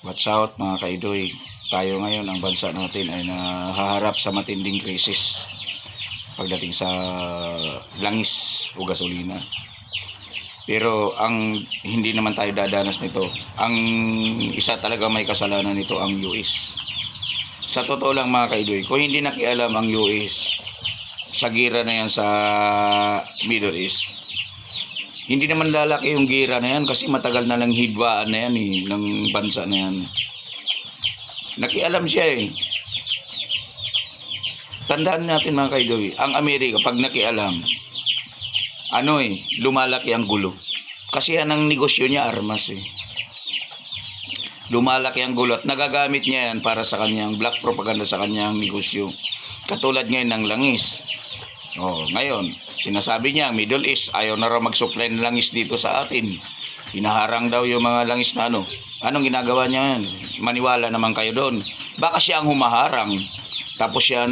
Watch out mga kaidoy. Tayo ngayon, ang bansa natin ay nahaharap sa matinding krisis pagdating sa langis o gasolina. Pero ang hindi naman tayo dadanas nito. Ang isa talaga may kasalanan nito ang US. Sa totoo lang mga kaidoy, kung hindi nakialam ang US sa gira na yan sa Middle East, hindi naman lalaki yung gira na yan kasi matagal na lang hidwaan na yan ng bansa na yan. Nakialam siya eh. Tandaan natin mga kaidoy, ang Amerika pag nakialam, lumalaki ang gulo. Kasi yan ang negosyo niya, armas eh. Lumalaki ang gulo at nagagamit niya yan para sa kanyang black propaganda sa kanyang negosyo. Katulad ngayon ng langis. Ngayon, sinasabi niya, Middle East, ayaw na raw mag-supply ng langis dito sa atin. Hinaharang daw yung mga langis na ano. Anong ginagawa niya yan? Maniwala naman kayo doon. Baka siya ang humaharang. Tapos siya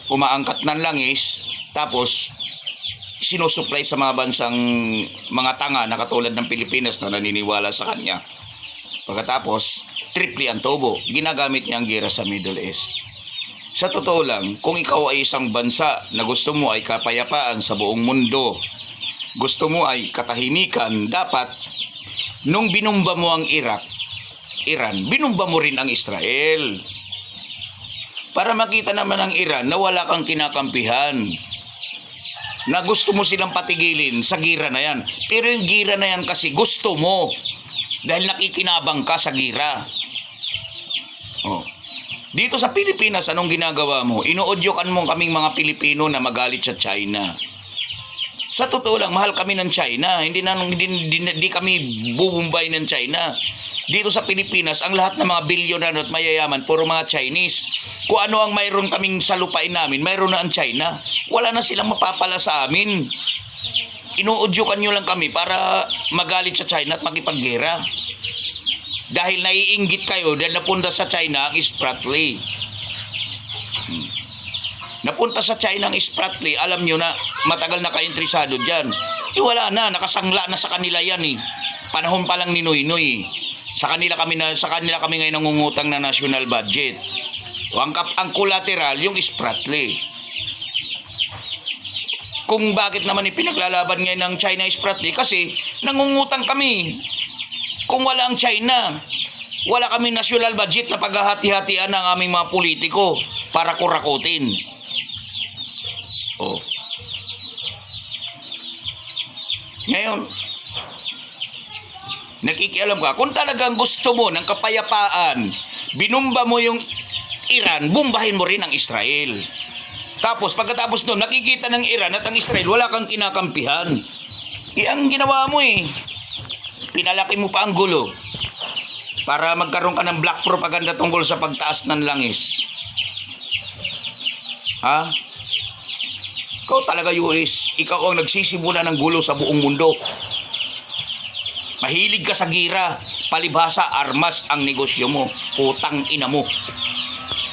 umaangkat ng langis. Tapos, sinusupply sa mga bansang mga tanga na katulad ng Pilipinas na naniniwala sa kanya. Pagkatapos, triple ang tubo. Ginagamit niya ang gira sa Middle East. Sa totoo lang, kung ikaw ay isang bansa na gusto mo ay kapayapaan sa buong mundo, gusto mo ay katahimikan, dapat nung binumba mo ang Iran, binumba mo rin ang Israel. Para makita naman ng Iran na wala kang kinakampihan, na gusto mo silang patigilin sa gira na yan. Pero yung gira na yan kasi gusto mo dahil nakikinabang ka sa gira. Dito sa Pilipinas, anong ginagawa mo? Inuudyokan mo kaming mga Pilipino na magalit sa China. Sa totoo lang, mahal kami ng China. Hindi kami bubumbay ng China. Dito sa Pilipinas, ang lahat ng mga bilyonar at mayayaman, puro mga Chinese. Kung ano ang mayroon kaming sa lupain namin, mayroon na ang China. Wala na silang mapapala sa amin. Inuudyokan nyo lang kami para magalit sa China at makipaggera. Dahil naiinggit kayo dahil napunta sa China ang Spratly. Napunta sa China ang Spratly, alam nyo na, matagal na kayo interesado dyan. Wala na, nakasangla na sa kanila yan eh. Panahon pa lang ni Noy-Noy. Sa kanila kami ngayon nangungutang na national budget. Ang collateral, yung Spratly. Kung bakit naman ipinaglalaban ngayon ng China Spratly, kasi nangungutang kami. Kung wala ang China, wala kami national budget na paghahati-hatian ng aming mga politiko para kurakutin. Ngayon, nakikialam ka, kung talagang gusto mo ng kapayapaan, binumba mo yung Iran, bumbahin mo rin ang Israel. Tapos, pagkatapos doon, nakikita ng Iran at ang Israel, wala kang kinakampihan. Ang ginawa mo pinalaki mo pa ang gulo para magkaroon ka ng black propaganda tungkol sa pagtaas ng langis. Ikaw talaga US, ikaw ang nagsisimula ng gulo sa buong mundo. Mahilig ka sa gira, palibhasa, armas ang negosyo mo, utang ina mo.